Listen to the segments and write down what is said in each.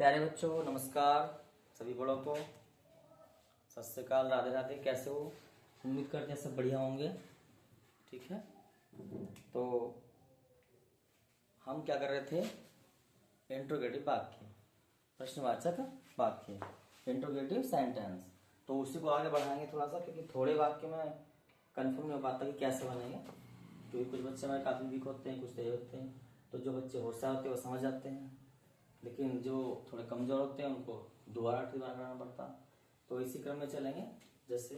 प्यारे बच्चों नमस्कार। सभी बड़ों को सत श्री अकाल, राधे राधे। कैसे हो? उम्मीद करते हैं सब बढ़िया होंगे। ठीक है, तो हम क्या कर रहे थे? इंट्रोगेटिव वाक्य, प्रश्नवाचक वाक्य, इंट्रोगेटिव सेंटेंस। तो उसी को आगे बढ़ाएंगे थोड़ा सा, क्योंकि थोड़े वाक्य में कंफर्म नहीं हो पाता कि कैसे बनेंगे। क्योंकि कुछ बच्चे हमारे काफी वीक होते हैं, कुछ तेज होते हैं। तो जो बच्चे होशियार होते हैं वो समझ जाते हैं, लेकिन जो थोड़े कमजोर होते हैं उनको दोबारा ट्रिबार करना पड़ता। तो इसी क्रम में चलेंगे। जैसे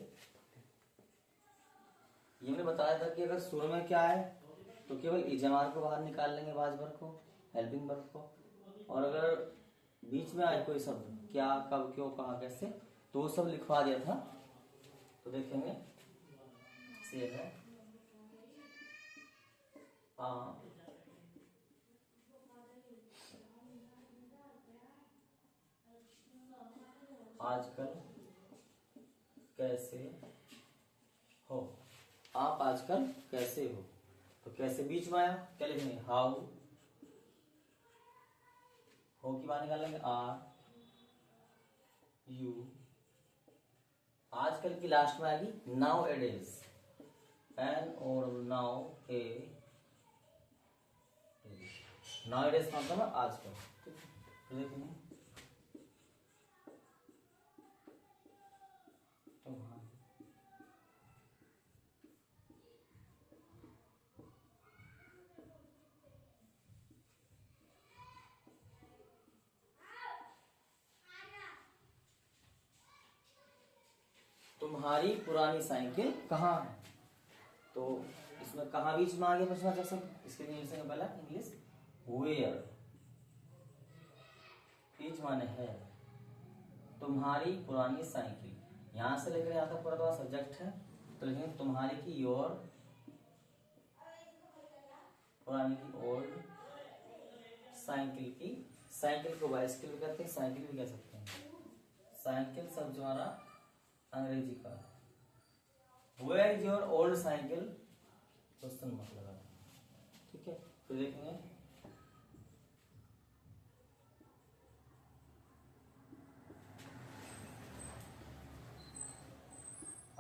ये मैंने बताया था कि अगर शुरू में क्या है तो केवल इजमार को बाहर निकाल लेंगे, वाज वर्ब को, हेल्पिंग वर्ब को। और अगर बीच में आए कोई शब्द, क्या, कब, क्यों, कहाँ, कैसे, तो वो सब लिखवा दिया था। तो देखेंगे से है आजकल कैसे हो, आप आजकल कैसे हो। तो कैसे बीच में आया, क्या लिखेंगे? हाउ। हो की बात निकालेंगे, आर यू। आजकल की लास्ट में आएगी नाउ ए डेज, एन और नाउ ए। नाउ ए डेज का मतलब है आजकल। ठीक है, देखेंगे तुम्हारी पुरानी साइकिल कहाँ है। तो इसमें कहाँ बीच में आ गया प्रश्न सब। इसके लिए पहला इंग्लिश वेयर, बीच माने है। तुम्हारी पुरानी साइकिल, यहां से लेकर यहां तक पूरा सब्जेक्ट है। तो लिखेंगे तुम्हारी की योर, पुरानी की ओल्ड, साइकिल की, साइकिल को बाइसिकल भी कहते हैं, साइकिल भी कह सकते हैं। साइकिल शब्द जो हमारा अंग्रेजी का। Where is your old cycle, question mark लगा। ठीक है, फिर देखेंगे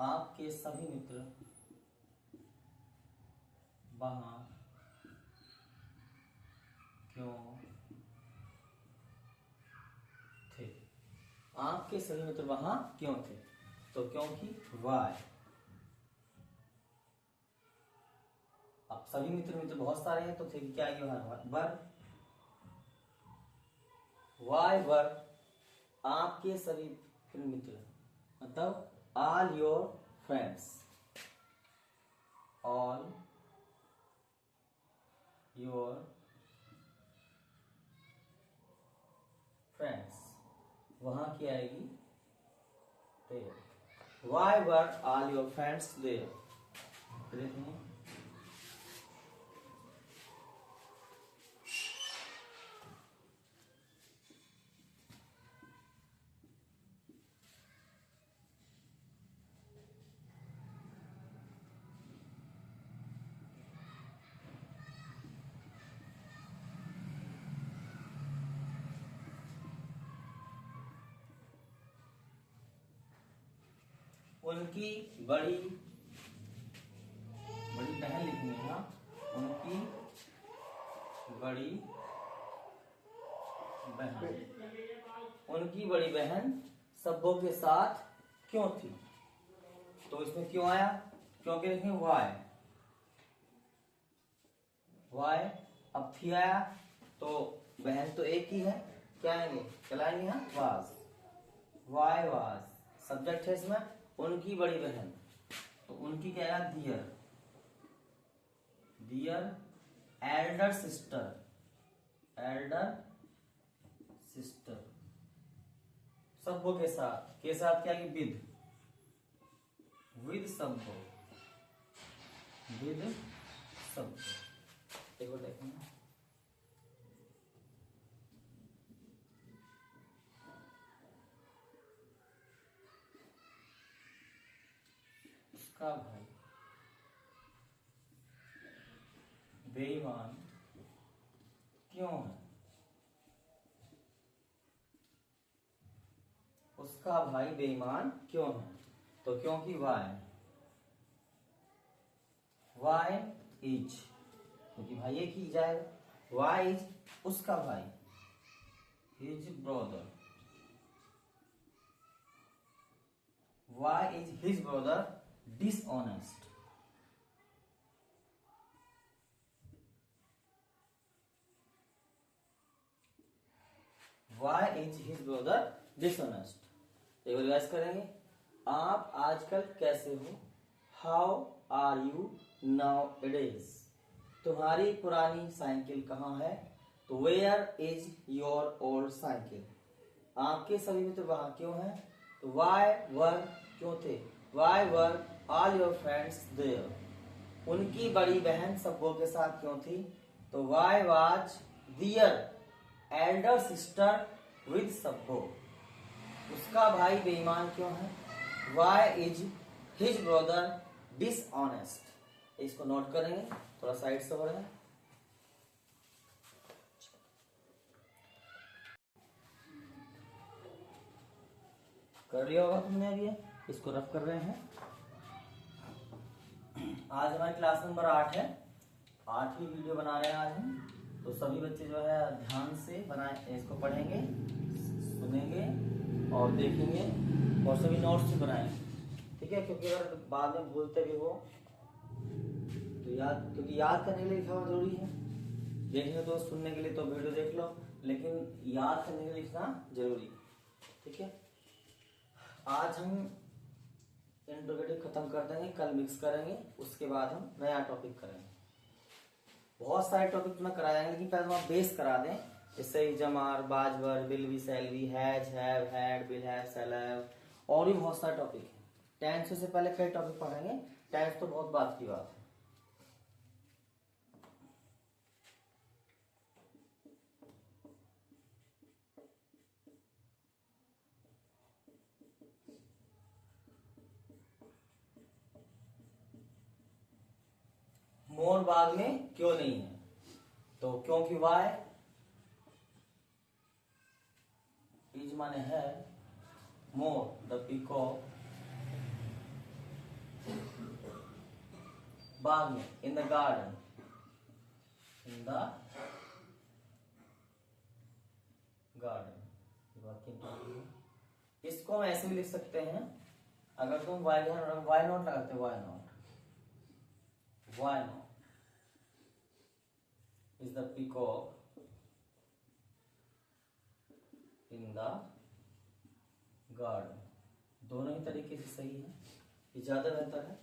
आपके सभी मित्र वहां क्यों थे। आपके सभी मित्र वहां क्यों थे, तो क्योंकि वाई। अब सभी मित्र बहुत सारे हैं, तो थे क्या आएगी वर। वाई वर आपके सभी मित्र, मतलब all your friends, all your friends, वहां की आएगी there. Why were all your friends there. देखिए उनकी बड़ी बड़ी बहन लिखनी है ना। उनकी बड़ी बहन, उनकी बड़ी बहन सबों के साथ क्यों थी। तो इसमें क्यों आया, क्योंकि लिखेंगे वाई। वाई, अब थी आया तो बहन तो एक ही है, क्या आएंगे, चलाएंगे यहाँ वाज। वाई वाज सब्जेक्ट है इसमें, उनकी बड़ी बहन, तो उनकी क्या है दियर। दियर एल्डर सिस्टर, एल्डर सिस्टर सबों के साथ क्या है विद, विद सबो, विद सबो। एक बार देखेंगे उसका भाई बेईमान क्यों है। उसका भाई बेईमान क्यों है? तो क्योंकि वाई इज, क्योंकि भाई एक ही जाएगा। वाई इज उसका भाई, his brother, why is his brother dishonest. Why is his brother dishonest? एक बार रिवाइज करेंगे। आप आजकल कैसे हो? How are you nowadays? तुम्हारी पुरानी साइकिल कहाँ है? तो Where is your old cycle? आपके सभी मित्र वहाँ क्यों हैं? तो Why were क्यों थे? Why were all your friends there? उनकी बड़ी बहन सबों के साथ क्यों थी? तो Why was their elder sister with Sabbo? उसका भाई बेईमान क्यों है? Why is his brother dishonest? इसको नोट करेंगे, थोड़ा साइड से हो रहा है। कर लिया होगा तुमने अभी, इसको रफ कर रहे हैं। आज हमारी क्लास नंबर 8 है, 8वीं वीडियो बना रहे हैं आज हम। तो सभी बच्चे जो है ध्यान से बनाए, इसको पढ़ेंगे, सुनेंगे और देखेंगे और सभी नोट्स भी बनाएंगे, ठीक है? क्योंकि अगर बाद में भूलते भी हो तो क्योंकि याद करने के लिए लिखना जरूरी है। देखने तो सुनने के लिए तो वीडियो देख लो, लेकिन याद करने के लिए लिखना जरूरी है, ठीक है? आज हम इंट्रोगेटिव खत्म कर देंगे, कल मिक्स करेंगे, उसके बाद हम नया टॉपिक करेंगे। बहुत सारे टॉपिक तुम्हें कराए जाएंगे, लेकिन पहले हम बेस करा दें। जैसे जमार, बाजवर, will be, shall be, has, have, had, will have, shall have, और भी बहुत सारे टॉपिक हैं। टेंस से पहले कई टॉपिक पढ़ेंगे, टेंस तो बहुत बात की बात है। मोर बाग में क्यों नहीं है? तो क्योंकि वाई इज माने है, मोर द पीकॉक बाग में, in the garden, in the garden. इसको हम ऐसे भी लिख सकते हैं, अगर तुम वाई नॉट लगाते, why not is the peacock in the garden। दोनों ही तरीके से सही है, ये ज्यादा बेहतर है।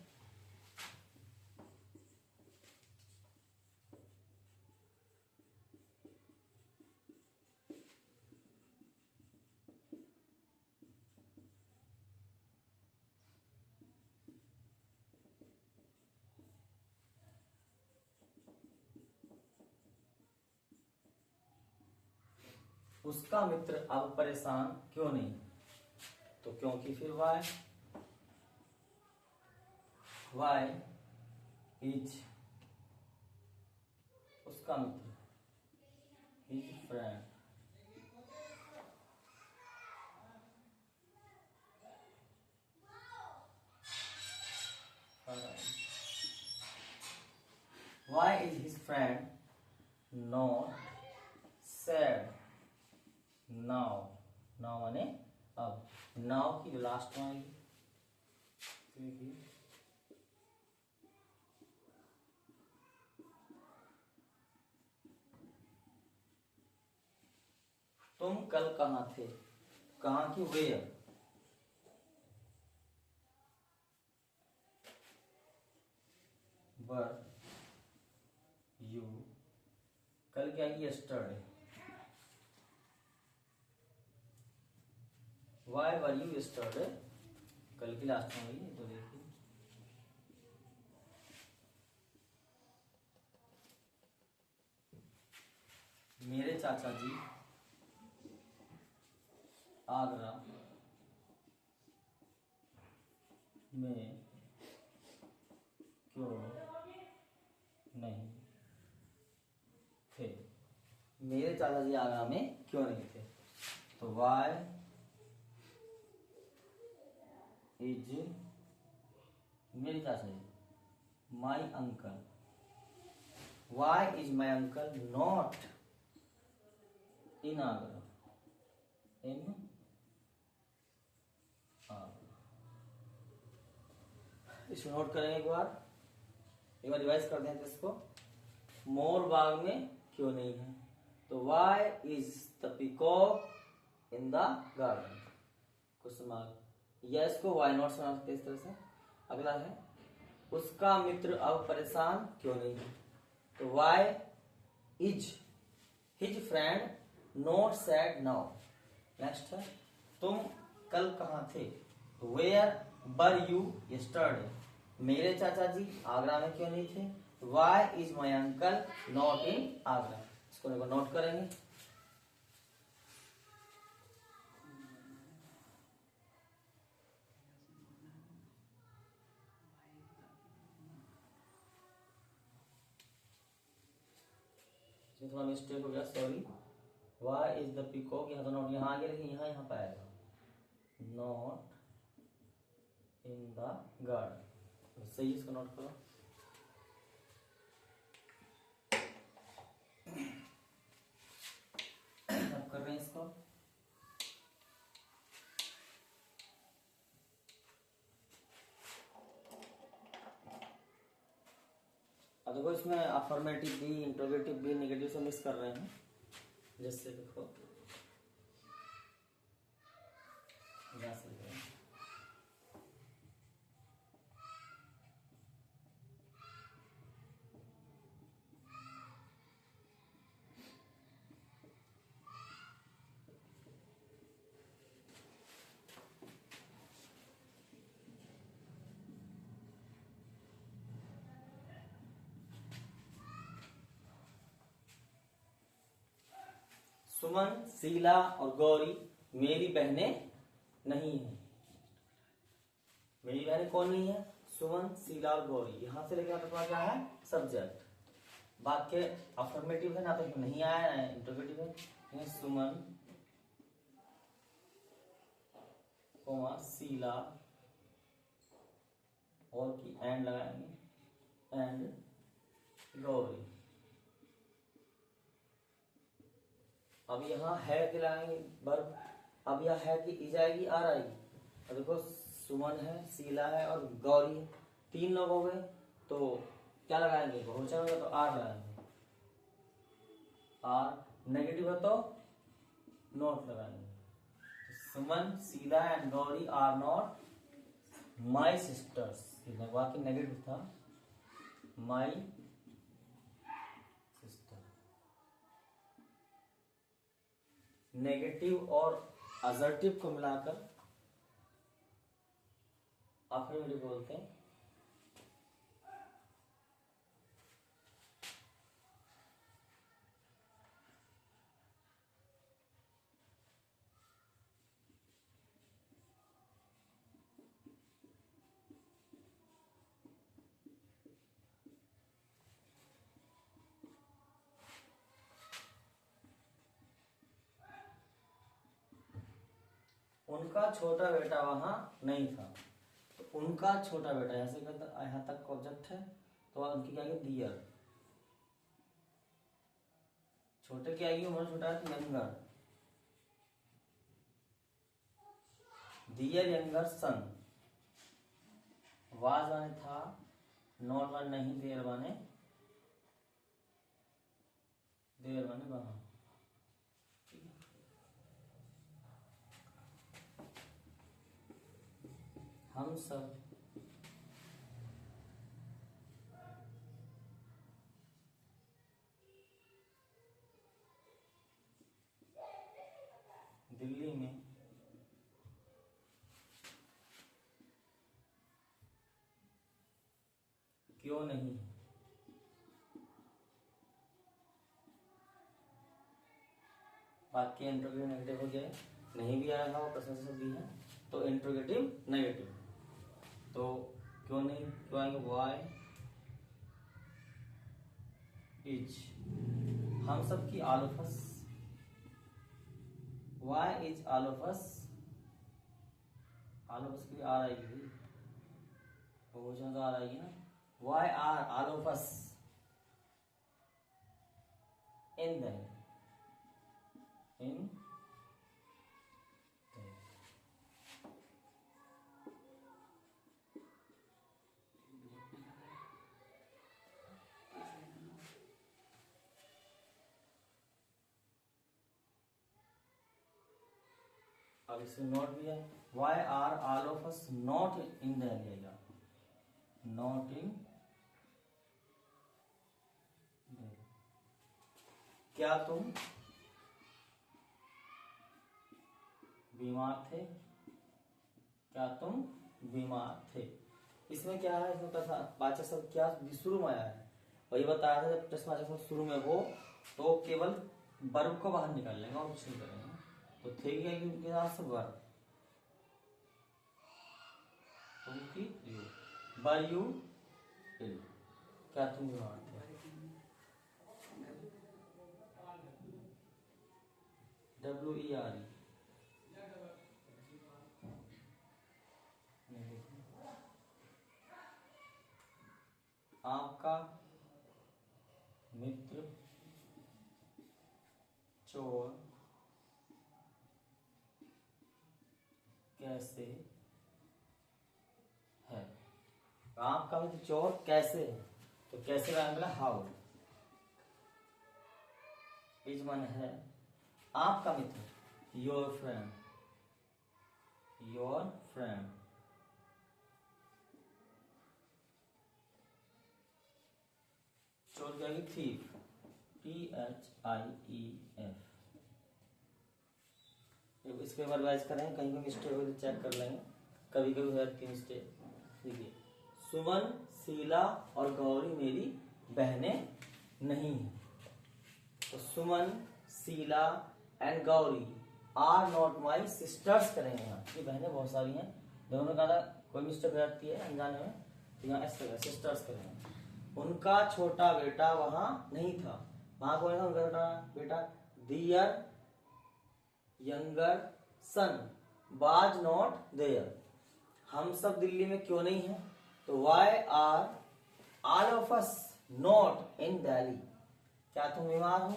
उसका मित्र अब परेशान क्यों नहीं? तो क्योंकि फिर वाई इज उसका मित्र, his friend, why is his friend not sad now? Now माने अब, नाउ की जो लास्ट में आएगी तुम कल कहाँ थे? कहाँ की वेयर? वर यू, कल क्या है? Yesterday. Why were you yesterday? कल की लास्ट में हुई, तो देखिए मेरे चाचा जी आगरा में क्यों नहीं थे? मेरे चाचा जी आगरा में क्यों नहीं थे? तो वाई इज मेरी चाचा जी, my uncle, why is my uncle not in Agra, in Agra. इसको नोट करेंगे एक बार रिवाइज कर दें तो इसको, मोर बाग में क्यों नहीं है, तो why is the peacock in the garden, question mark, या इसको वाई नॉट से बना सकते इस तरह से। अगला है उसका मित्र अब परेशान क्यों नहीं है, तो why is his friend not sad now. Next है तुम कल कहाँ थे, तो वेयर वर यू यस्टरडे, मेरे चाचा जी आगरा में क्यों नहीं थे, why is my uncle not in Agra. इसको देखो नोट करेंगे। थोड़ा मिस्टेक हो गया, sorry. Why is the peacock, यहाँ तो नॉट यहाँ आगे, लेकिन यहाँ पे आएगा नॉट इन द गार्डन, सही। इसको नोट करो। अब कर रहे हैं इसको, अब देखो इसमें अफर्मेटिव भी, इंट्रोगेटिव भी, नेगेटिव से मिक्स कर रहे हैं। जैसे देखो यहाँ से लिख रहे हैं, सुमन, शीला और गौरी मेरी बहनें नहीं है। मेरी बहनें कौन नहीं है, सुमन, शीला और गौरी। यहां से लेकर आपके पास क्या है, सब्जेक्ट। वाक्य अफर्मेटिव है ना, तो नहीं आया है, इंटरोगेटिव है। सुमन कोमा शीला और की एंड लगाएंगे, एंड गौरी। अब यहाँ है के लगाएंगे वर्ब, अब यह है कि इज आएगी, आर आएगी। अब देखो सुमन है, शीला है और गौरी है, तीन लोग हो गए, तो क्या लगाएंगे, बहुवचन होगा तो आर लगाएंगे। आर नेगेटिव है तो नॉट लगाएंगे। तो Suman, Sheela and Gauri are not my sisters. वाक्य नेगेटिव था, माई सिस्टर। नेगेटिव और असर्टिव को मिलाकर अफर्मेटिव बोलते हैं। उनका छोटा बेटा वहां नहीं था, तो उनका छोटा बेटा ऐसे कहता, यहाँ तक ऑब्जेक्ट है तो उनकी क्या आएगी, दियर। छोटे की आएगी, उम्र छोटा है तो younger, their younger son. Was माने था, नॉट माने नहीं, देयर माने वहां। हम सब दिल्ली में क्यों नहीं, वाक्य इंट्रोगेटिव नेगेटिव हो गया, नहीं भी आया था और प्रश्न से भी है, तो इंट्रोगेटिव नेगेटिव। तो क्यों नहीं, क्यों आएंगे, वाई इज हम सब की, all of us, why is all of us, all of us के लिए आर आएगी, बहुवचन तो आर आएगी ना। Why are all of us in the, in अब इसमें नॉट भी है, why are all of us not in Delhi आएगा, नॉट इन दिल्ली। क्या तुम बीमार थे, क्या तुम बीमार थे। इसमें क्या है, इसमें वाचक शब्द क्या शुरू में आया है, वही बताया था जब प्रश्नवाचक शब्द शुरू में हो तो केवल वर्ब को बाहर निकाल लेंगे और कुछ नहीं करेंगे। तो थे क्या कि उनके साथ से वर्ब, उनकी यू, वर यू इल, क्या तुम बीमार थे। WERE आपका मित्र चोर कैसे है। आपका मित्र चोर कैसे है, तो कैसे का अगला हाउ, इज मन है आपका मित्र, योर फ्रेंड, योर फ्रेंड। चोर क्या है, थीफ, THIEF। इसके बाद रिवाइज करें, कहीं कोई मिस्टेक हो तो चेक कर लेंगे, कभी कभी हो जाती है मिस्टेक। देखिए, सुमन, शीला और गौरी मेरी बहनें नहीं हैं। तो Suman, Sheela and Gauri are not my sisters करेंगे यहाँ, ये बहनें बहुत सारी हैं, दोनों का कोई मिस्टेक हो जाती है अनजाने में, तो यहाँ ऐसे सिस्टर्स करेंगे। उनका छोटा बेटा वहां नहीं था, वहां कौन था उनका छोटा बेटा, their younger son was not there. हम सब दिल्ली में क्यों नहीं है, तो why are all of us not in Delhi. क्या तुम बीमार हो,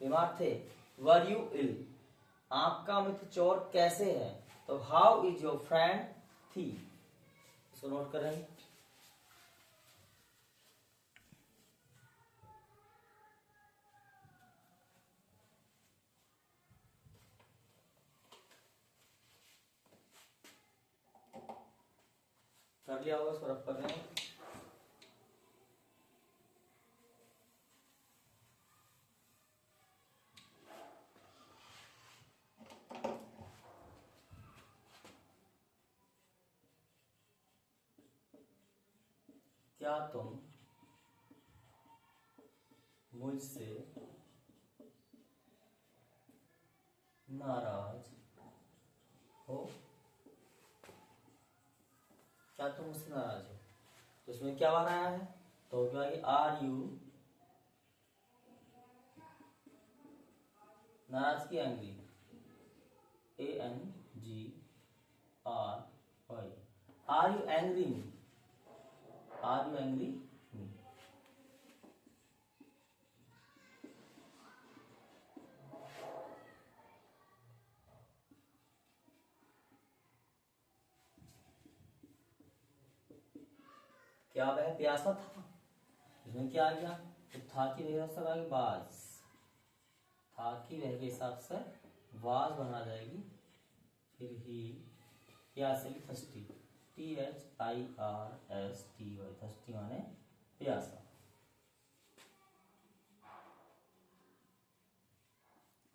बीमार थे। वर यू इल, आपका मित्र चोर कैसे है, तो हाउ इज योर फ्रेंड थी। इसको नोट करें। कर लिया होगा, इसको रब कर रहे हैं। क्या तुम मुझसे नाराज हो, क्या तुम मुझसे नाराज हो, तो इसमें क्या बनाया है, तो क्या है, आर यू नाराज की angry, ANGRY, are you angry me, are you angry me. क्या वह प्यासा था, इसमें क्या आ गया, तो था की व्यवस्था आ गई बाज, था की वह के हिसाब से वाज बना जाएगी, फिर ही प्यासे की थस्टी, THIRSTY, थस्टी माने प्यासा।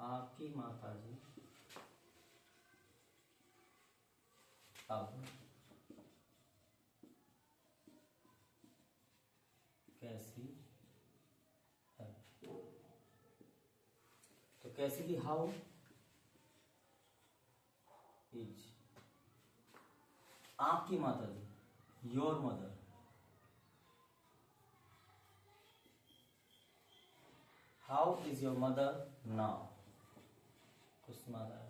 आपकी माता जी अब कैसी है, तो कैसी की हाउ इज, आपकी माता जी, your mother, how is your mother now, कुछ माना है।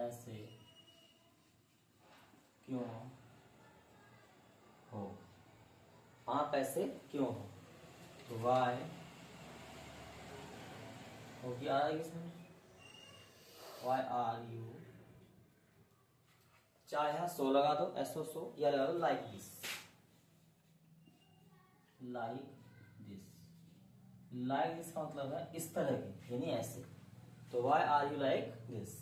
पैसे क्यों हो, आप ऐसे क्यों हो, तो वाई होगी आ रही इसमें, वाई आर यू, चाहे यहाँ सो लगा दो, एसओ सो, या लगा दो like this, like this. Like this का मतलब है इस तरह की, यानी ऐसे, तो why are you like this.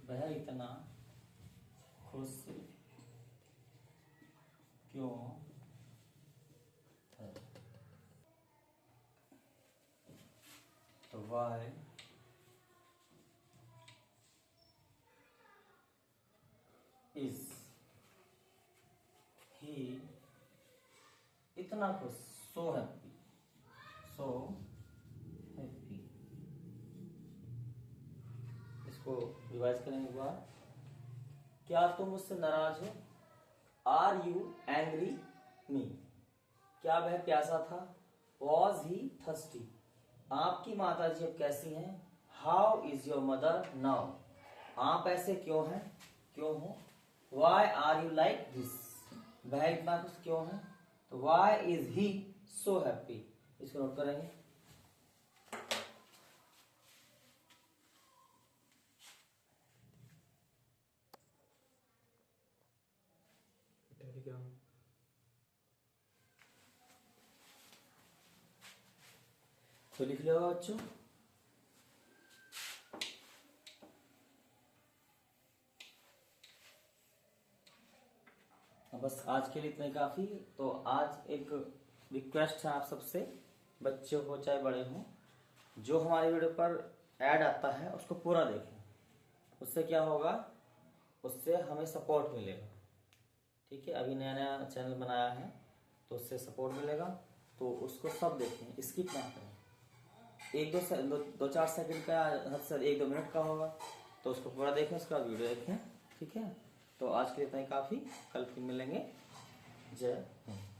वह इतना खुश क्यों है, तो वाई इज ही इतना खुश, सो हैप्पी, सो हैप्पी। इसको रिवाइज करेंगे एक बार। क्या तुम मुझसे नाराज हो, आर यू एंग्री मी, क्या वह प्यासा था, वॉज ही थर्स्टी, आपकी माता जी अब कैसी हैं, how is your mother now, आप ऐसे क्यों हैं, क्यों हो, why are you like this, वह इतना खुश क्यों है, तो why is he so happy. इसको नोट करेंगे। तो लिख लिया होगा बच्चों। बस आज के लिए इतना ही काफी। तो आज एक रिक्वेस्ट है आप सबसे, बच्चे हो चाहे बड़े हो, जो हमारे वीडियो पर ऐड आता है उसको पूरा देखें। उससे क्या होगा, उससे हमें सपोर्ट मिलेगा। ठीक है, अभी नया नया चैनल बनाया है तो उससे सपोर्ट मिलेगा, तो उसको सब देखें, स्किप ना करें। एक दो चार सेकंड का, हद से 1-2 मिनट का होगा, तो उसको पूरा देखें, उसका वीडियो देखें। ठीक है, तो आज के लिए इतना ही काफी, कल फिर मिलेंगे। जय हिंद।